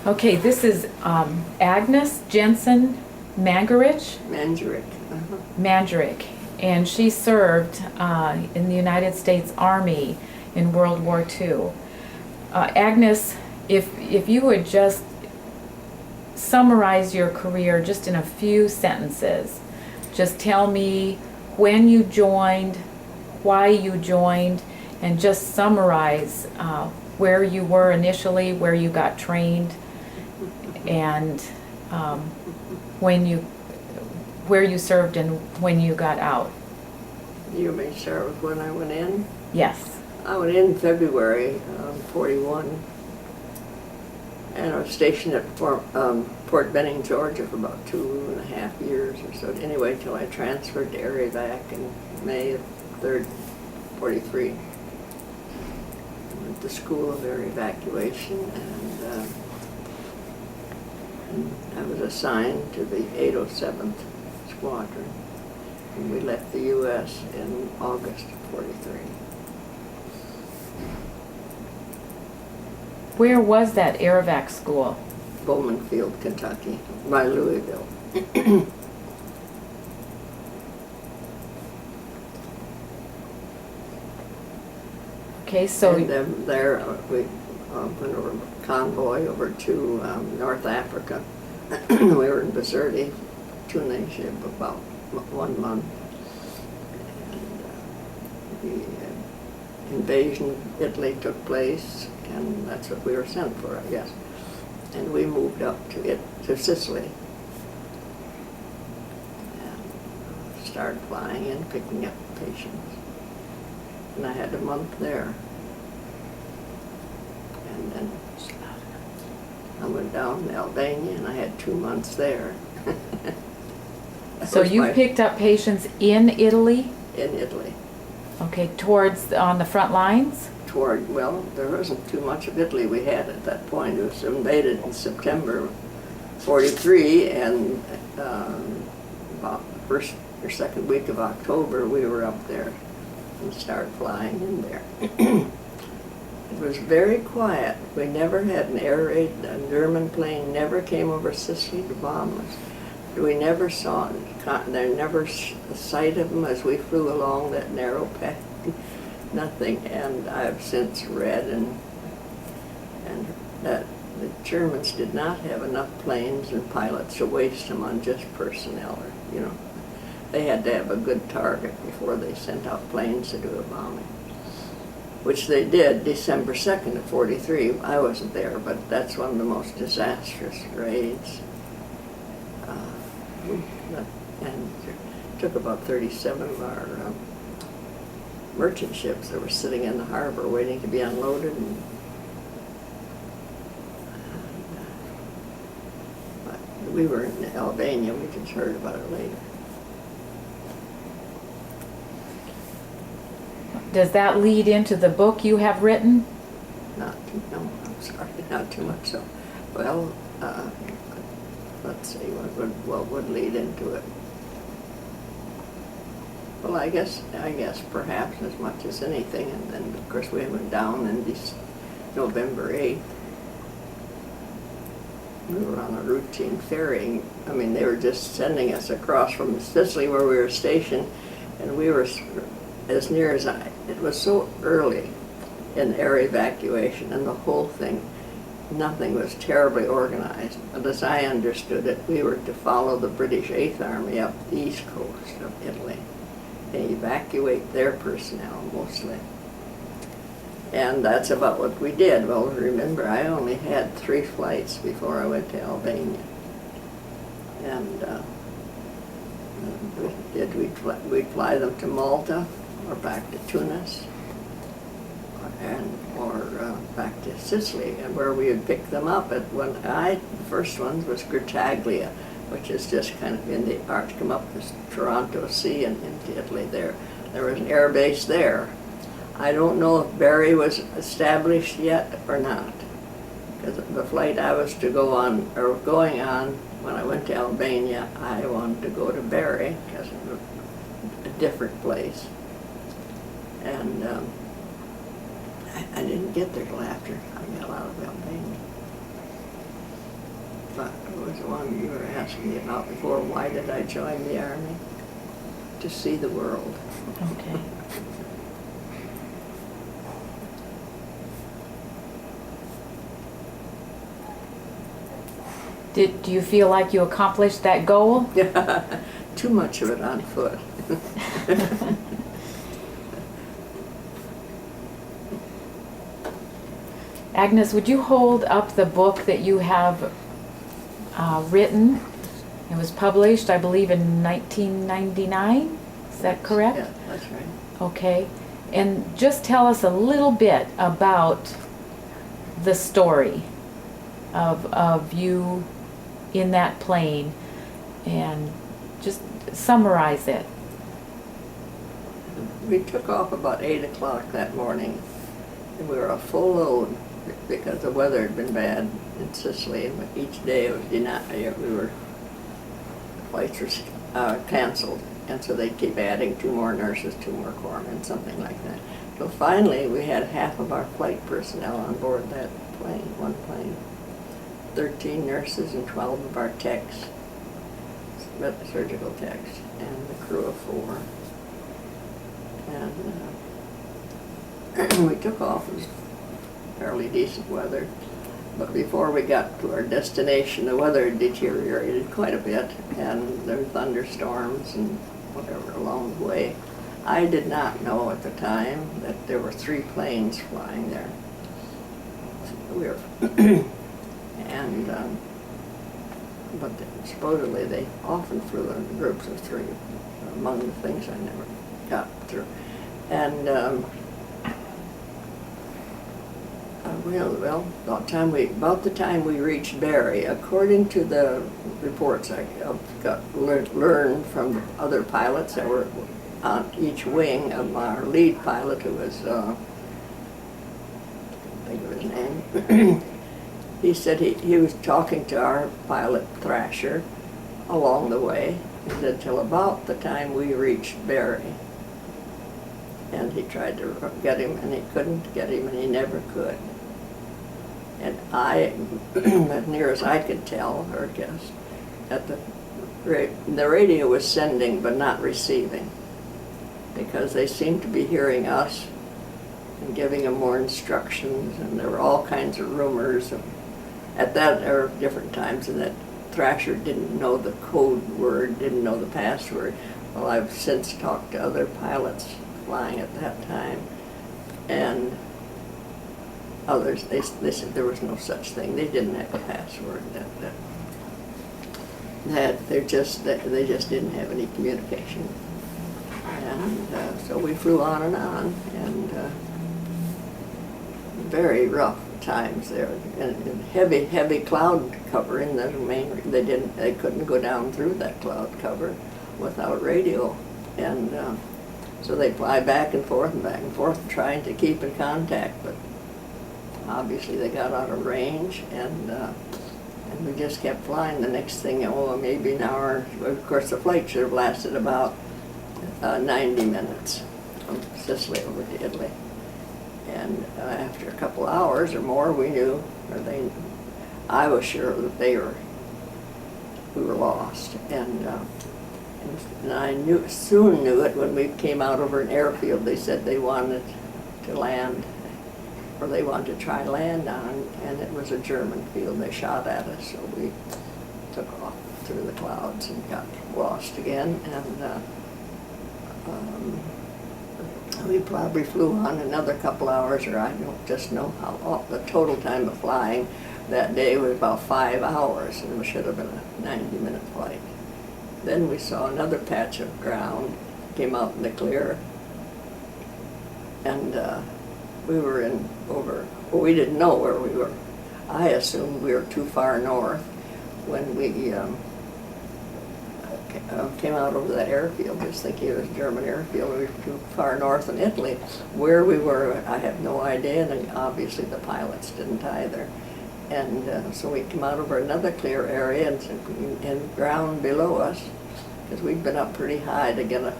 Okay, this is Agnes Jensen Mangarich, Mangarich, and she served in the United States Army in World War II. Agnes, if you would just summarize your career just in a few sentences, just tell me when you joined, why you joined, and just summarize where you were initially, where you got trained, and where you served and when you got out. You may start with when I went in. Yes. I went in February of 41, and I was stationed at Fort Benning, Georgia for about 2.5 years or so. Anyway, till I transferred to Area Vac in May of 43. Went to School of Air Evacuation, and I was assigned to the 807th Squadron, and we left the U.S. in August of 43. Where was that Air-Evac school? Bowman Field, Kentucky, by Louisville. Okay, so And then there we went over convoy over to North Africa. We were in Bizerti, Tunisia, for about 1 month. And the invasion of Italy took place, and that's what we were sent for, I guess. And we moved up to Sicily and started flying in, picking up patients. And I had a month there. And then I went down to Albania, and I had 2 months there. so you picked up patients in Italy? In Italy. Okay, on the front lines? Well, there wasn't too much of Italy we had at that point. It was invaded in September 43, and about the first or second week of October, we were up there and started flying in there. It was very quiet. We never had an air raid. A German plane never came over Sicily to bomb us. We never saw there never a sight of them as we flew along that narrow path. Nothing. And I've since read and that the Germans did not have enough planes and pilots to waste them on just personnel. They had to have a good target before they sent out planes to do a bombing, which they did December 2nd of 43. I wasn't there, but that's one of the most disastrous raids. And it took about 37 of our merchant ships that were sitting in the harbor waiting to be unloaded. But we were in Albania. We just heard about it later. Does that lead into the book you have written? No, I'm sorry, not too much so. Well, let's see, what would lead into it? Well, I guess perhaps as much as anything, and then of course we went down in November 8th. We were on a routine ferrying. I mean, they were just sending us across from Sicily where we were stationed, and we were as near as it was so early in air evacuation and the whole thing, nothing was terribly organized. But as I understood it, we were to follow the British 8th Army up the east coast of Italy and evacuate their personnel mostly. And that's about what we did. Well, remember, I only had 3 flights before I went to Albania. And we'd fly them to Malta, or back to Tunis, or back to Sicily, and where we would pick them up. The first one was Grottaglia, which is just kind of in the arch, come up the Taranto Sea and into Italy there. There was an air base there. I don't know if Bari was established yet or not, because the flight I was to go on, or going on, when I went to Albania, I wanted to go to Bari, because it was a different place. And I didn't get there till after I got out of Albania. It was the one you were asking me about before. Why did I join the Army? To see the world. Okay. Do you feel like you accomplished that goal? Too much of it on foot. Agnes, would you hold up the book that you have written? It was published, I believe, in 1999. Is that correct? Yeah, that's right. Okay. And just tell us a little bit about the story of you in that plane, and just summarize it. We took off about 8 o'clock that morning, and we were a full load because the weather had been bad in Sicily, and each day it was flights were canceled, and so they'd keep adding 2 more nurses, 2 more corpsmen, something like that. So finally, we had half of our flight personnel on board that plane, one plane. 13 nurses and 12 of our techs, surgical techs, and the crew of 4. And we took off. It was fairly decent weather, but before we got to our destination, the weather had deteriorated quite a bit, and there were thunderstorms and whatever along the way. I did not know at the time that there were 3 planes flying there. We were and but supposedly they often flew in groups of 3. Among the things I never got through, and well, about the time we reached Barry, according to the reports I learned from other pilots that were on each wing of our lead pilot, who was I can't think of his name. He said he was talking to our pilot Thrasher along the way. He said till about the time we reached Barry, and he tried to get him, and he couldn't get him, and he never could. And I, as near as I could tell or guess, at the radio was sending but not receiving, because they seemed to be hearing us and giving them more instructions, and there were all kinds of rumors at that or different times, and that Thrasher didn't know the code word, didn't know the password. Well, I've since talked to other pilots flying at that time, and others, they said there was no such thing. They didn't have a password. They just didn't have any communication. And so we flew on, and very rough times there, and heavy cloud cover in the main. They couldn't go down through that cloud cover without radio, and so they fly back and forth, trying to keep in contact, but obviously they got out of range, and we just kept flying. The next thing, maybe an hour. Of course, the flight should have lasted about 90 minutes from Sicily over to Italy. And after a couple hours or more, we knew, I was sure that we were lost. And I soon knew it when we came out over an airfield. They said they wanted to land, or they wanted to try land on, and it was a German field. They shot at us, so we took off through the clouds and got lost again. And we probably flew on another couple hours, or I don't just know how. The total time of flying that day was about 5 hours, and it should have been a 90-minute flight. Then we saw another patch of ground, came out in the clear, and we were we didn't know where we were. I assumed we were too far north when we came out over that airfield, just thinking it was a German airfield. We were too far north in Italy. Where we were, I have no idea, and obviously the pilots didn't either. And so we came out over another clear area and ground below us, because we'd been up pretty high to get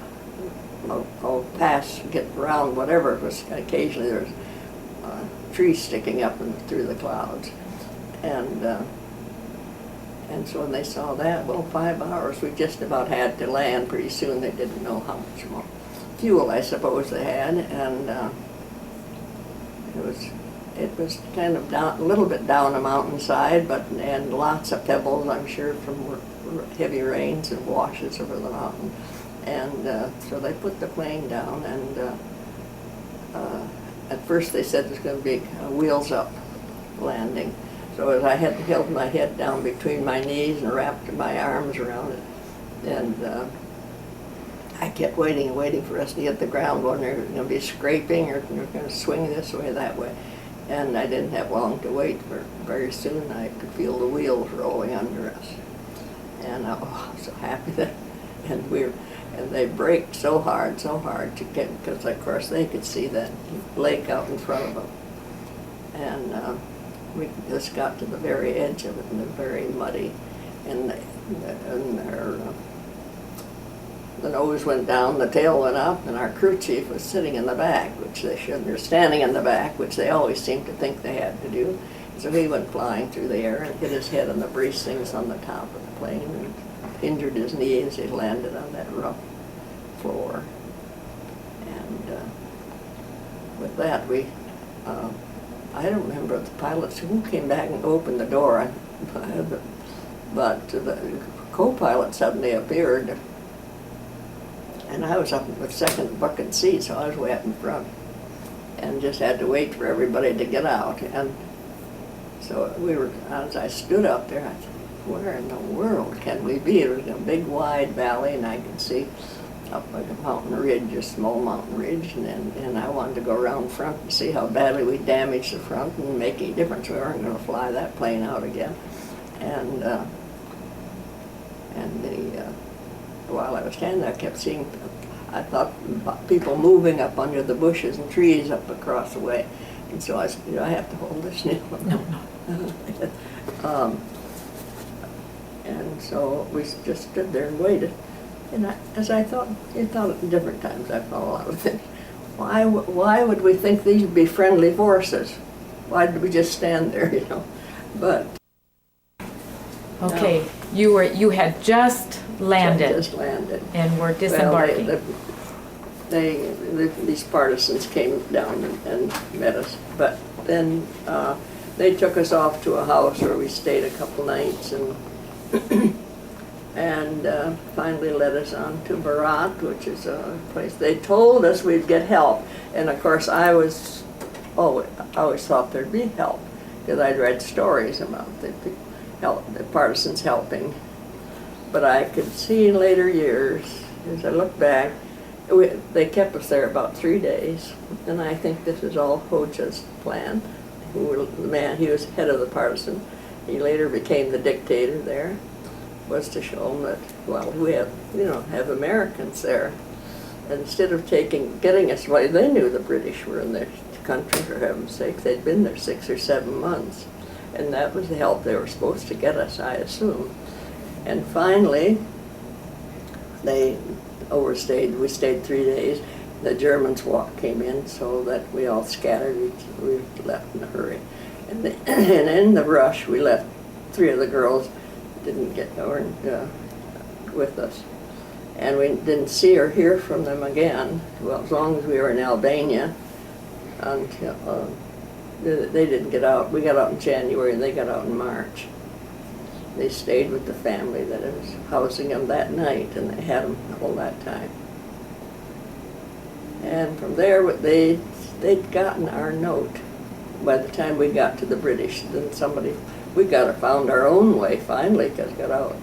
get around whatever it was. Occasionally there was trees sticking up through the clouds. And And so when they saw that, well, 5 hours, we just about had to land pretty soon. They didn't know how much more fuel, I suppose, they had, and it was kind of down, a little bit down a mountainside, and lots of pebbles, I'm sure, from heavy rains and washes over the mountain. And so they put the plane down, and at first they said it was going to be a wheels up landing. So as I had held my head down between my knees and wrapped my arms around it, and I kept waiting and waiting for us to hit the ground, wondering if it was going to be scraping or we were going to swing this way, that way. And I didn't have long to wait. Very soon I could feel the wheels rolling under us. And I was so happy that, and they braked so hard to get, because of course they could see that lake out in front of them. And we just got to the very edge of it, and they're very muddy. And the nose went down, the tail went up, and our crew chief was sitting in the back, which they shouldn't. They're standing in the back, which they always seem to think they had to do. So he went flying through the air and hit his head on the bracings on the top of the plane and injured his knee as he landed on that rough floor. And with that, I don't remember the pilots who came back and opened the door, but the co-pilot suddenly appeared. And I was up in the second bucket seat, so I was way up in front, and just had to wait for everybody to get out. And so as I stood up there, I thought, where in the world can we be? It was a big, wide valley, and I could see up like a mountain ridge, a small mountain ridge, and I wanted to go around front and see how badly we damaged the front and make any difference. We weren't going to fly that plane out again. And while I was standing there, I kept seeing, I thought people moving up under the bushes and trees up across the way. And so I said, I have to hold this now. No. And so we just stood there and waited. And as I thought at different times, I thought a lot of things. Why would we think these would be friendly forces? Why did we just stand there, But okay, no. You had just landed. Just landed. And were disembarking. Well, these partisans came down and met us, but then they took us off to a house where we stayed a couple nights, and finally led us on to Barat, which is a place. They told us we'd get help, and of course I always thought there'd be help, because I'd read stories about the partisans helping. But I could see in later years, as I look back, they kept us there about 3 days, and I think this is all Hoxha's plan. He was head of the partisan. He later became the dictator there, was to show them that, well, we have Americans there. And instead of getting us away, they knew the British were in their country, for heaven's sake. They'd been there 6 or 7 months, and that was the help they were supposed to get us, I assume. And finally, they overstayed. We stayed 3 days. The Germans came in, so that we all scattered. We left in a hurry. And in the rush, we left 3 of the girls. Weren't with us. And we didn't see or hear from them again, well, as long as we were in Albania, until they didn't get out. We got out in January, and they got out in March. They stayed with the family that was housing them that night, and they had them all that time. And from there, they'd gotten our note. By the time we got to the British, then we found our own way finally, because got out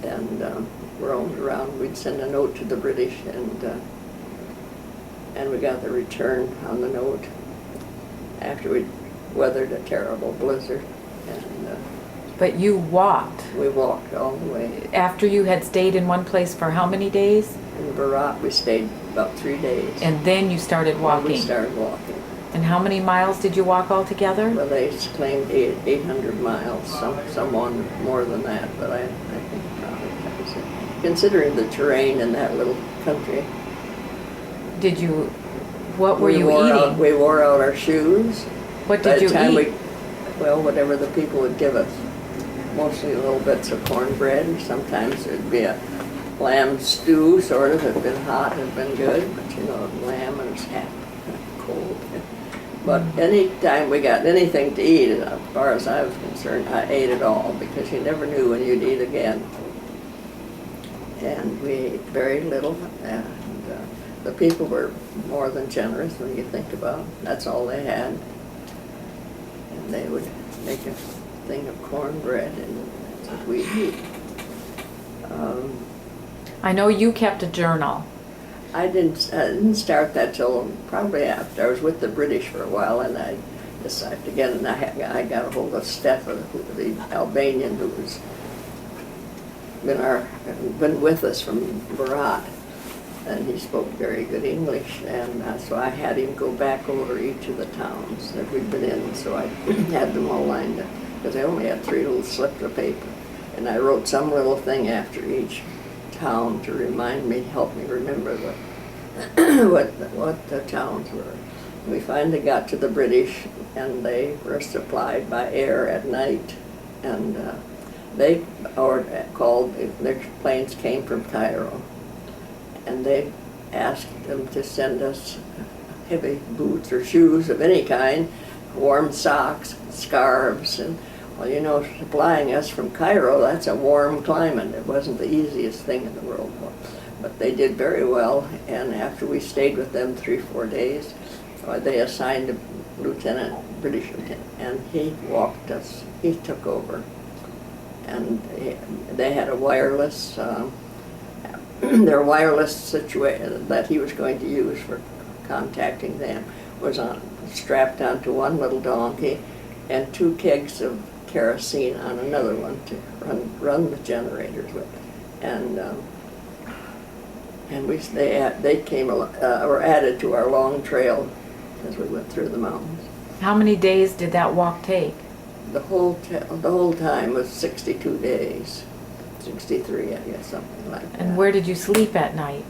and roamed around. We'd send a note to the British, and we got the return on the note after we'd weathered a terrible blizzard. But you walked. We walked all the way. After you had stayed in one place for how many days? In Barat, we stayed about 3 days. And then you started walking? We started walking. And how many miles did you walk altogether? Well, they claimed 800 miles, someone more than that, but I think probably that was it. Considering the terrain in that little country. What were you eating? We wore out our shoes. What did you eat? Whatever the people would give us. mostly little bits of cornbread. Sometimes there'd be a lamb stew, sort of, had been hot, had been good, but you know, lamb and it's half cold. But any time we got anything to eat, as far as I was concerned, I ate it all, because you never knew when you'd eat again. And we ate very little, and the people were more than generous when you think about it. That's all they had. And they would make a thing of cornbread, and that's what we'd eat. I know you kept a journal. I didn't start that till probably after. I was with the British for a while, and I decided again, and I got a hold of Stefan, the Albanian, who was been with us from Berat, and he spoke very good English, and so I had him go back over each of the towns that we'd been in, so I had them all lined up, because I only had 3 little slips of paper, and I wrote some little thing after each town to remind me, help me remember what the towns were. We finally got to the British, and they were supplied by air at night, and they called, their planes came from Cairo, and they asked them to send us heavy boots or shoes of any kind, warm socks, scarves, and well, you know, supplying us from Cairo, that's a warm climate. It wasn't the easiest thing in the world, but they did very well, and after we stayed with them 3-4 days, they assigned a British lieutenant, and he walked us, he took over. And they had a wireless, their wireless situation that he was going to use for contacting them was strapped onto one little donkey, and 2 kegs of kerosene on another one to run the generators with. And they were added to our long trail as we went through the mountains. How many days did that walk take? The whole time was 62 days, 63, I guess, something like that. And where did you sleep at night?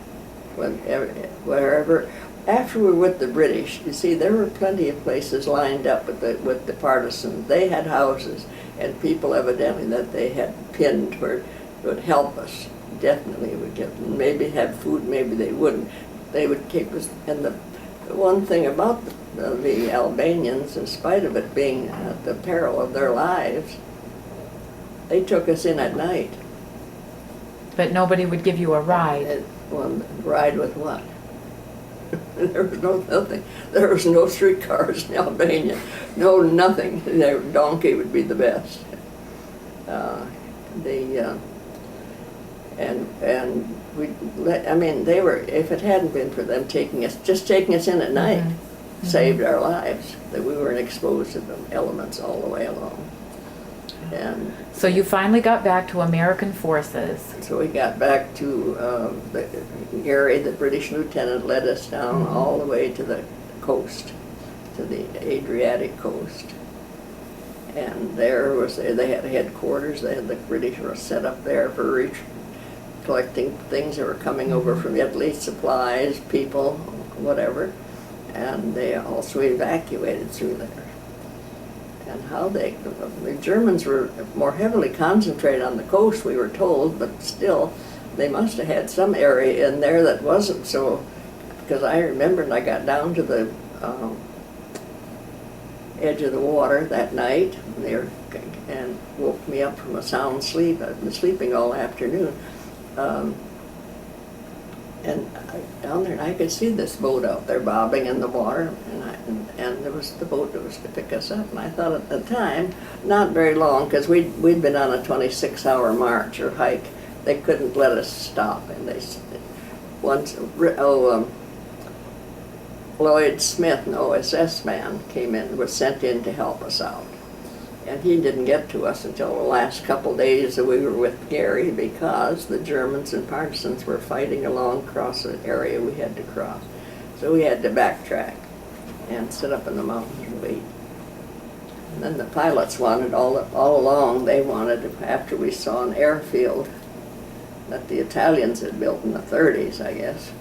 Wherever. After we were with the British, you see, there were plenty of places lined up with the partisans. They had houses, and people evidently that they had pinned where would help us. Definitely would give them, maybe have food, maybe they wouldn't. They would keep us. And the one thing about the Albanians, in spite of it being at the peril of their lives, they took us in at night. But nobody would give you a ride. Well, ride with what? There was nothing. There was no streetcars in Albania. No, nothing. Their donkey would be the best. I mean, they were. If it hadn't been for them taking us in at night, saved our lives. That we weren't exposed to the elements all the way along. And so you finally got back to American forces. So we got back to Gary, the British lieutenant, led us down all the way to the coast, to the Adriatic coast. And there was, they had headquarters. The British were set up there for collecting things that were coming over from Italy, supplies, people, whatever. And they also evacuated through there. And how the Germans were more heavily concentrated on the coast, we were told, but still, they must have had some area in there that wasn't so, because I remember when I got down to the edge of the water that night, and woke me up from a sound sleep. I'd been sleeping all afternoon. And down there, I could see this boat out there bobbing in the water, and there was the boat that was to pick us up. And I thought at the time, not very long, because we'd been on a 26-hour march or hike. They couldn't let us stop, and Lloyd Smith, an OSS man, came in, was sent in to help us out. And he didn't get to us until the last couple days that we were with Gary, because the Germans and partisans were fighting along across an area we had to cross. So we had to backtrack and sit up in the mountains and wait. And then the pilots wanted, all along, they wanted, after we saw an airfield that the Italians had built in the 30s, I guess,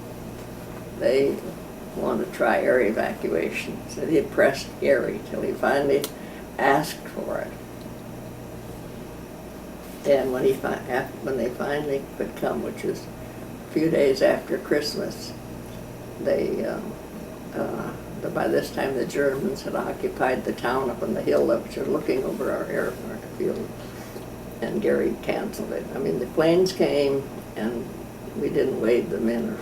they wanted to try air evacuation. So they pressed Gary till he finally asked for it. And when when they finally could come, which was a few days after Christmas, they by this time the Germans had occupied the town up on the hill that was looking over our airfield, and Gary canceled it. I mean, the planes came and we didn't wave them in or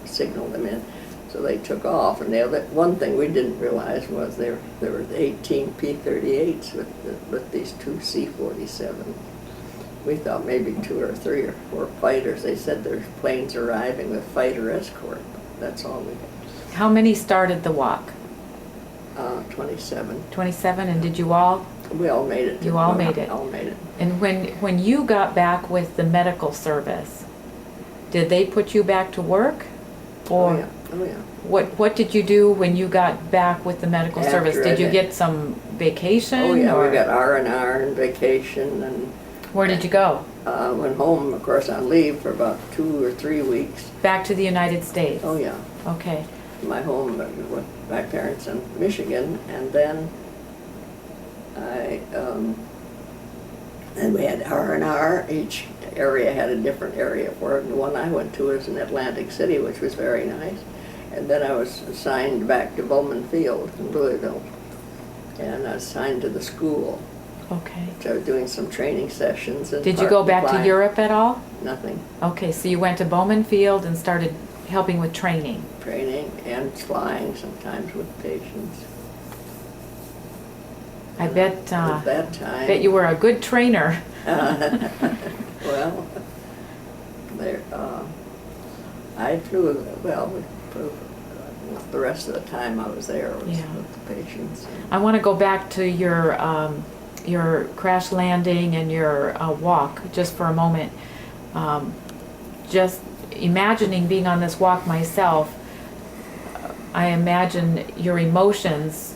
signal them in, so they took off. And the other one thing we didn't realize was there were 18 P-38s with these two C-47. We thought maybe 2 or 3 or 4 fighters. They said there's planes arriving with fighter escort. That's all we had. How many started the walk? 27. 27, and did you all? We all made it. You all made it. All made it. And when you got back with the medical service, did they put you back to work? Or Oh yeah. Oh yeah. what did you do when you got back with the medical service? After Did you I- get some vacation? Oh yeah. or We got R&R and vacation, and Where did you go? went home, of course, on leave for about 2 or 3 weeks. Back to the United States? Oh yeah. Okay. My home with my parents in Michigan, and then and we had R&R. Each area had a different area for it. And the one I went to was in Atlantic City, which was very nice. And then I was assigned back to Bowman Field in Louisville, and I was assigned to the school. Okay. So I was doing some training sessions. And Did you go back to Europe at all? Nothing. Okay, so you went to Bowman Field and started helping with training. Training and flying sometimes with patients. I bet, At that time. bet you were a good trainer. Well, there, I flew, well, the rest of the time I was there was Yeah. with the patients. I want to go back to your crash landing and your walk just for a moment. Just imagining being on this walk myself, I imagine your emotions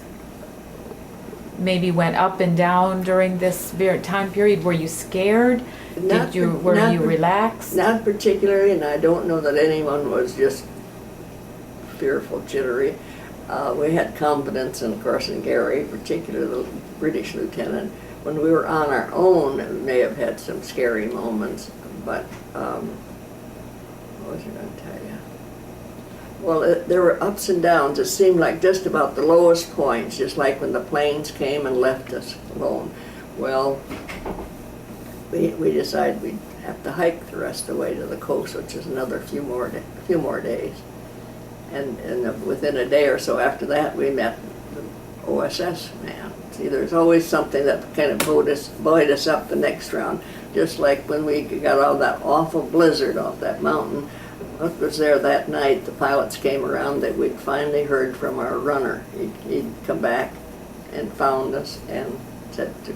maybe went up and down during this time period. Were you scared? Were you relaxed? Not particularly, and I don't know that anyone was just fearful, jittery. We had confidence, and of course, in Gary, particularly the British lieutenant. When we were on our own, we may have had some scary moments, but what was I going to tell you? Well, there were ups and downs. It seemed like just about the lowest points, just like when the planes came and left us alone. Well, we decided we'd have to hike the rest of the way to the coast, which is another few more days. And within a day or so after that, we met the OSS man. See, there's always something that kind of buoyed us up the next round. Just like when we got all that awful blizzard off that mountain. What was there that night, the pilots came around that we'd finally heard from our runner. He'd come back and found us and said to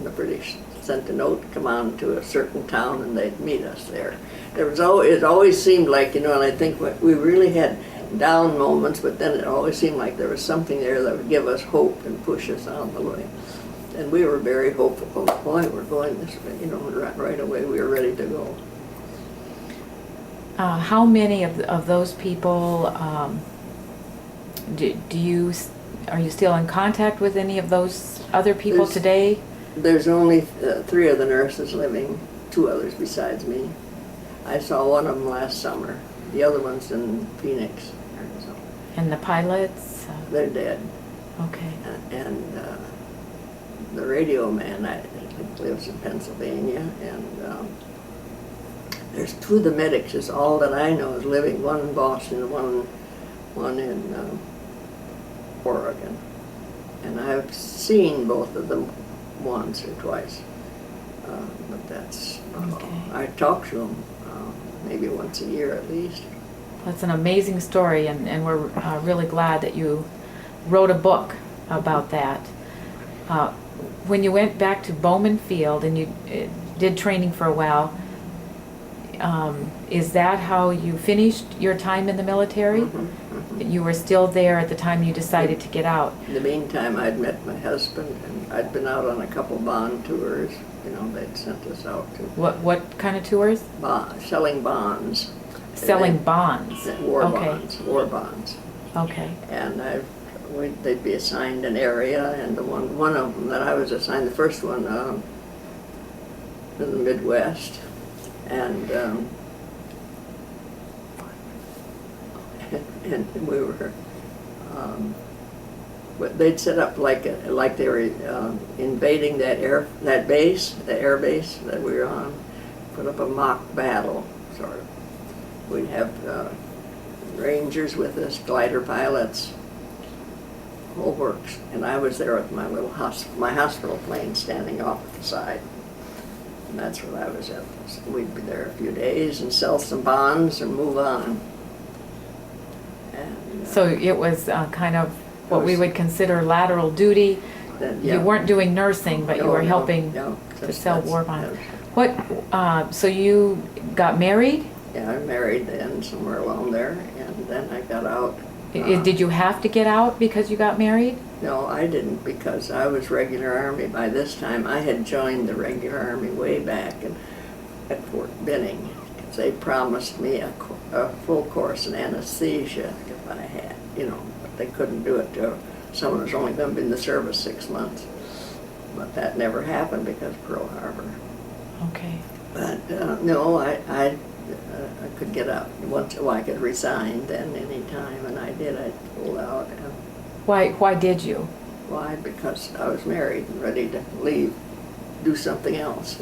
the British sent a note, come on to a certain town, and they'd meet us there. It always seemed like, and I think we really had down moments, but then it always seemed like there was something there that would give us hope and push us on the way. And we were very hopeful. Oh boy, we're going this way, right away we were ready to go. How many of those people are you still in contact with any of those other people today? There's only 3 of the nurses living, 2 others besides me. I saw one of them last summer. The other one's in Phoenix, Arizona. And the pilots? They're dead. Okay. And the radio man, I think, lives in Pennsylvania, and there's 2 of the medics is all that I know is living. One in Boston, one in Oregon. And I've seen both of them once or twice. But that's, Okay. I talk to them maybe once a year at least. That's an amazing story, and we're really glad that you wrote a book about that. When you went back to Bowman Field and you did training for a while, is that how you finished your time in the military? Mm-hmm, mm-hmm. You were still there at the time you decided to get out? In the meantime, I'd met my husband, and I'd been out on a couple bond tours. They'd sent us out to What kind of tours? selling bonds. Selling bonds. War Okay. bonds. War bonds. Okay. And they'd be assigned an area, and the one of them that I was assigned, the first one, in the Midwest, and and we were. But they'd set up like they were invading that air base, the air base that we were on. Put up a mock battle, sort of. We'd have rangers with us, glider pilots, whole works, and I was there with my little hospital plane standing off at the side, and that's where I was at. We'd be there a few days and sell some bonds and move on. And, So it was kind of what we would consider lateral duty. yeah. You weren't doing nursing, but you were helping to sell war bonds. What? So you got married? Yeah, I married then somewhere along there, and then I got out. Did you have to get out because you got married? No, I didn't, because I was regular Army by this time. I had joined the regular Army way back at Fort Benning, because they promised me a full course in anesthesia if I had, but they couldn't do it to someone who's only going to be in the service 6 months. But that never happened because of Pearl Harbor. Okay. But no, I could get out. I could resign then any time, and I did. I pulled out. Why did you? Why? Because I was married and ready to leave, do something else.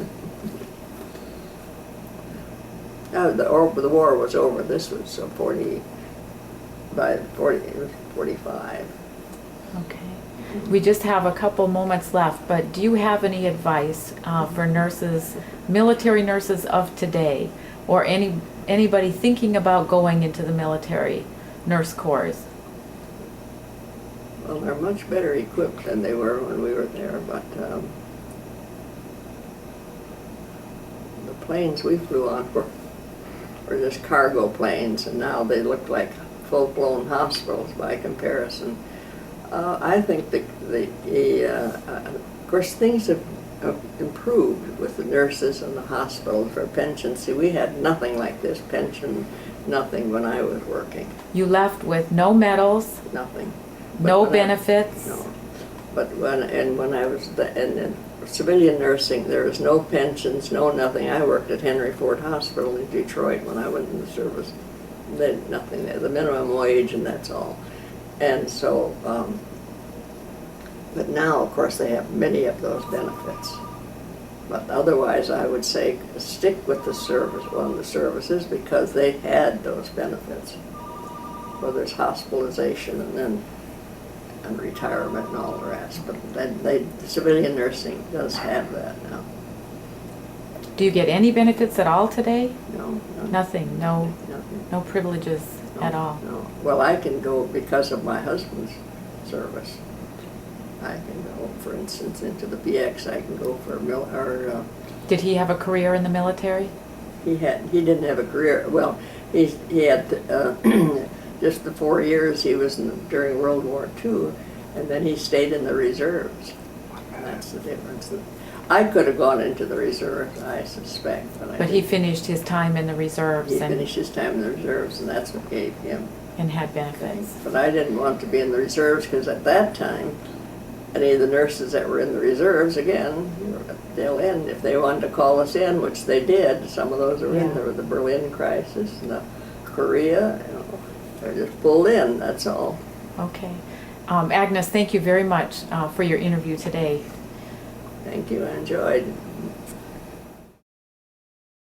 The war was over. This was 45. It was 45. Okay. We just have a couple moments left, but do you have any advice for nurses, military nurses of today, or anybody thinking about going into the military nurse corps? Well, they're much better equipped than they were when we were there, but the planes we flew on were just cargo planes, and now they look like full-blown hospitals by comparison. I think of course, things have improved with the nurses and the hospitals for pensions. See, we had nothing like this pension, nothing when I was working. You left with no medals, Nothing. no benefits. No. But when I was in civilian nursing, there was no pensions, no nothing. I worked at Henry Ford Hospital in Detroit when I went in the service. They had nothing there, the minimum wage, and that's all. And so, but now, of course, they have many of those benefits. But otherwise, I would say stick with the service, one of the services, because they had those benefits. Well, there's hospitalization and retirement and all the rest. But civilian nursing does have that now. Do you get any benefits at all today? No. Nothing. No. Nothing. No privileges at all. No. Well, I can go because of my husband's service. I can go, for instance, into the PX. I can go for Did he have a career in the military? He didn't have a career. Well, he had just the 4 years he was during World War II, and then he stayed in the reserves. And that's the difference. I could have gone into the reserves, I suspect, but he finished his time in the reserves. He finished his time in the reserves, and that's what gave him. And had benefits. But I didn't want to be in the reserves because at that time, any of the nurses that were in the reserves, again, they'll end if they wanted to call us in, which they did. Some of those are in. There were the Berlin crisis and the Korea. They're just pulled in. That's all. Okay, Agnes, thank you very much for your interview today. Thank you. I enjoyed